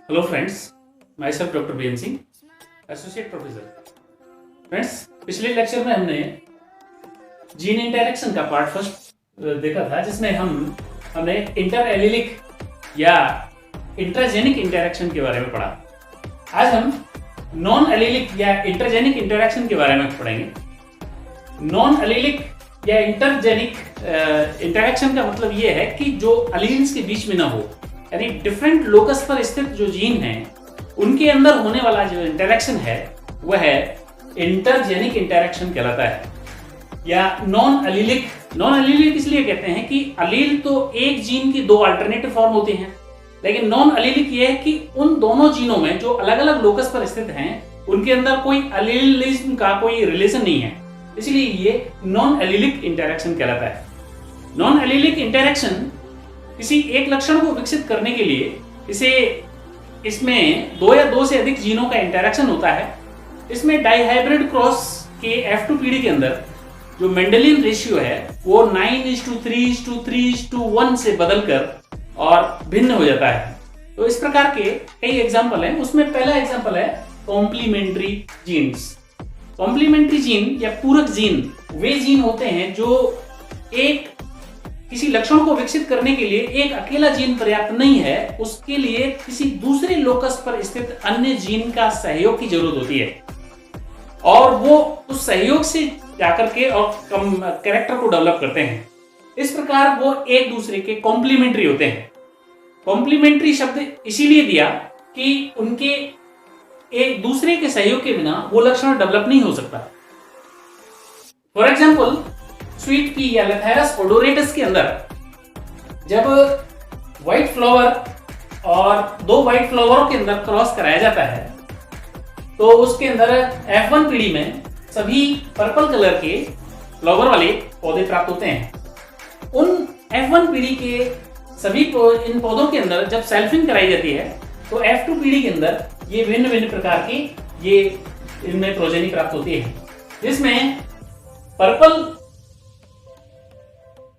Hello friends, myself doctor B N Singh, associate professor. Friends, पिछले lecture में हमने gene interaction का पार्ट फर्स्ट देखा था, जिसमें हमने इंटर एलिलिक या इंट्राजेनिक इंटरैक्शन के बारे में पढ़ा। आज हम नॉन एलिलिक या इंटरजेनिक इंटरैक्शन के बारे में पढ़ेंगे। नॉन एलिलिक या इंटरजेनिक इंटरैक्शन का मतलब ये है कि जो अलील्स के बीच में ना हो, यानी डिफरेंट लोकस पर स्थित जो जीन हैं उनके अंदर होने वाला जो इंटरैक्शन है वह इंटरजेनिक इंटरैक्शन कहलाता है या नॉन एलिलिक। नॉन एलिलिक इसलिए कहते हैं कि अलील तो एक जीन की दो अल्टरनेटिव फॉर्म होते हैं, लेकिन नॉन एलिलिक ये है कि उन दोनों जीनों में जो अलग अलग लोकस पर स्थित हैं उनके अंदर कोई अलीलिज्म का कोई रिलेशन नहीं है, इसलिए ये नॉन एलिलिक इंटरैक्शन कहलाता है। नॉन एलिलिक इंटरैक्शन किसी एक लक्षण को विकसित करने के लिए इसमें दो या दो से अधिक जीनों का इंटरैक्शन होता है। इसमें डाइहाइब्रिड क्रॉस के F2 पीढ़ी के अंदर जो मेंडेलियन रेशियो है वो 9:3:3:1 से बदलकर और भिन्न हो जाता है। तो इस प्रकार के कई एग्जाम्पल हैं। उसमें पहला एग्जाम्पल है कॉम्प्लीमेंट्री जीन्स। कॉम्प्लीमेंट्री जीन या पूरक जीन वे जीन होते हैं जो किसी लक्षण को विकसित करने के लिए एक अकेला जीन पर्याप्त नहीं है, उसके लिए किसी दूसरे लोकस पर स्थित अन्य जीन का सहयोग की जरूरत होती है और वो उस सहयोग से जाकर के और कैरेक्टर को डेवलप करते हैं। इस प्रकार वो एक दूसरे के कॉम्प्लीमेंट्री होते हैं। कॉम्प्लीमेंट्री शब्द इसीलिए दिया कि उनके एक दूसरे के सहयोग के बिना वो लक्षण डेवलप नहीं हो सकता। फॉर एग्जाम्पल, स्वीट पी या लेथायरस ओडोरेटस के अंदर जब व्हाइट फ्लावर और दो व्हाइट फ्लावरों के अंदर क्रॉस कराया जाता है तो उसके अंदर F1 पीढ़ी में सभी पर्पल कलर के फ्लावर वाले पौधे प्राप्त होते हैं। उन F1 पीढ़ी के सभी इन पौधों के अंदर जब सेल्फिंग कराई जाती है तो F2 पीढ़ी के अंदर ये भिन्न भिन्न प्रकार की ये इनमें प्रोजेनी प्राप्त होती है, जिसमें पर्पल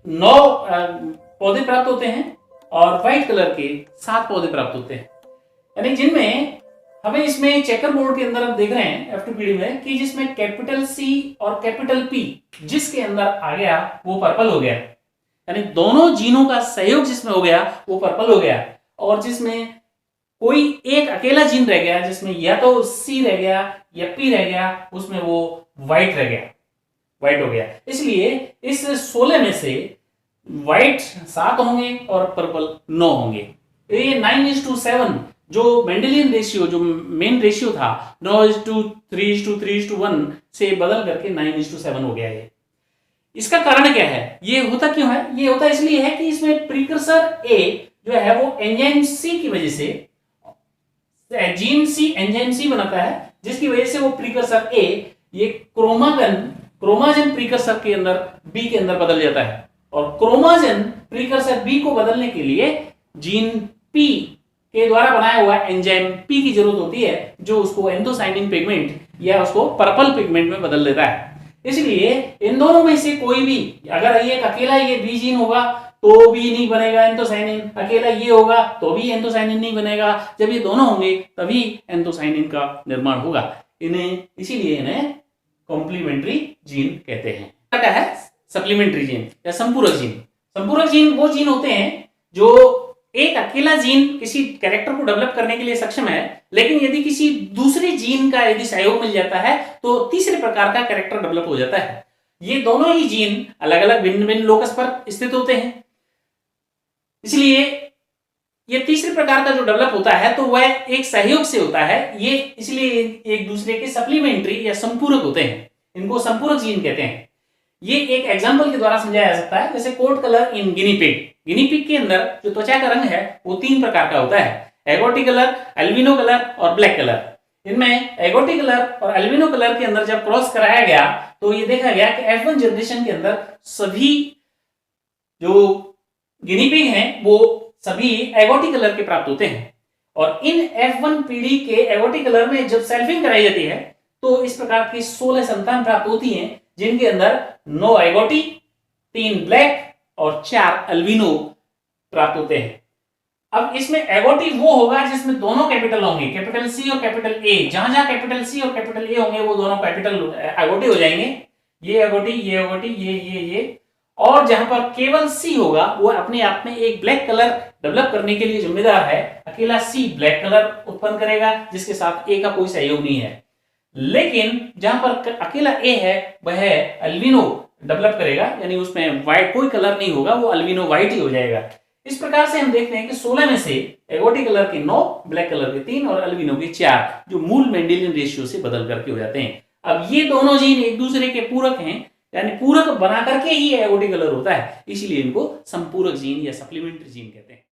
9 पौधे प्राप्त होते हैं और व्हाइट कलर के 7 पौधे प्राप्त होते हैं। यानी जिनमें हमें इसमें चेकर बोर्ड के अंदर हम देख रहे हैं F2 पीढ़ी में कि जिसमें कैपिटल C और कैपिटल P जिसके अंदर आ गया वो पर्पल हो गया, यानी दोनों जीनों का सहयोग जिसमें हो गया वो पर्पल हो गया, और जिसमें कोई एक अकेला जीन रह गया जिसमें या तो C रह गया या P रह गया, उसमें वो व्हाइट रह गया, व्हाइट हो गया। इसलिए इस 16 में से व्हाइट 7 होंगे और पर्पल 9 होंगे। ये 9:7 जो मेंडेलियन रेशियो, जो मेन रेशियो था 9:3:3:1 से बदल करके 9:7 हो गया है। इसका कारण क्या है? ये होता क्यों है? ये होता इसलिए है कि इसमें प्रीकर्सर A जो है वो एंजाइम C की वजह से, जीन C एंजाइम C बनाता है, जिसकी वजह से वो प्रीकर्सर A ये क्रोमाजन प्रीकर्सर के अंदर B के अंदर बदल जाता है, और क्रोमाजन प्रीकर्सर B को बदलने के लिए जीन P के द्वारा बनाया हुआ एंजाइम P की जरूरत होती है, जो उसको एंथोसाइनिन पिगमेंट या उसको पर्पल पिगमेंट में बदल देता है। इसलिए इन दोनों में से कोई भी, अगर ये अकेला ये B जीन होगा तो भी नहीं बनेगा एंथोसाइनिन, अकेला ये होगा तो भी एंथोसाइनिन नहीं बनेगा, जब ये दोनों होंगे तभी एंथोसाइनिन का निर्माण होगा। इसीलिए इन्हें कॉम्प्लीमेंट्री जीन कहते हैं। क्या है? सप्लीमेंट्री जीन या संपूरक जीन। संपूरक जीन वो जीन होते हैं जो एक अकेला जीन किसी कैरेक्टर को डेवलप करने के लिए सक्षम है, लेकिन यदि किसी दूसरे जीन का यदि सहयोग मिल जाता है तो तीसरे प्रकार का कैरेक्टर डेवलप हो जाता है। ये दोनों ही जीन अलग अलग भिन्न भिन्न लोकस पर स्थित होते हैं, इसलिए ये तीसरे प्रकार का जो डेवलप होता है तो वह एक सहयोग से होता है। ये इसलिए एक दूसरे के सप्लीमेंट्री या संपूरक होते हैं, इनको संपूरक जीन कहते हैं। ये एक एग्जांपल के द्वारा समझाया जा सकता है, जैसे coat colour in guinea pig. Guinea pig के अंदर जो त्वचा का रंग है वो 3 प्रकार का होता है, एगोटी कलर, एल्बिनो कलर और ब्लैक कलर। इनमें एगोटी कलर और एल्बिनो कलर के अंदर जब क्रॉस कराया गया तो ये देखा गया कि F1 जनरेशन के अंदर सभी जो गिनी पिग हैं वो सभी एगोटी कलर के प्राप्त होते हैं, और इन F1 पीढ़ी के एगोटी कलर में जब सेल्फिंग कराई जाती है तो इस प्रकार की 16 संतान प्राप्त होती हैं, जिनके अंदर 9 एगोटी, 3 ब्लैक और 4 अल्बिनो प्राप्त होते हैं। अब इसमें एगोटी वो होगा जिसमें दोनों कैपिटल होंगे, कैपिटल सी और कैपिटल ए। जहां जहां कैपिटल सी और कैपिटल ए होंगे वो दोनों कैपिटल एगोटी हो जाएंगे। ये एगोटी, ये एगोटी, ये। और जहां पर केवल सी होगा वो अपने आप में एक ब्लैक कलर डेवलप करने के लिए जिम्मेदार है। अकेला सी ब्लैक कलर उत्पन्न करेगा जिसके साथ ए का कोई सहयोग नहीं है। लेकिन जहां पर अकेला ए है वह अल्बिनो डेवलप करेगा, यानी उसमें व्हाइट कोई कलर नहीं होगा, वो अल्बिनो व्हाइट ही हो जाएगा। इस प्रकार से हम देखते हैं कि 16 में से एगोटी कलर के 9, ब्लैक कलर के 3 और अल्बिनो के 4, जो मूल मेंडेलियन रेशियो से बदल करके हो जाते हैं। अब ये दोनों जीन एक दूसरे के पूरक हैं, यानी पूरक बना करके ही एगोटी कलर होता है, इसीलिए इनको संपूरक जीन या सप्लीमेंट्री जीन कहते हैं।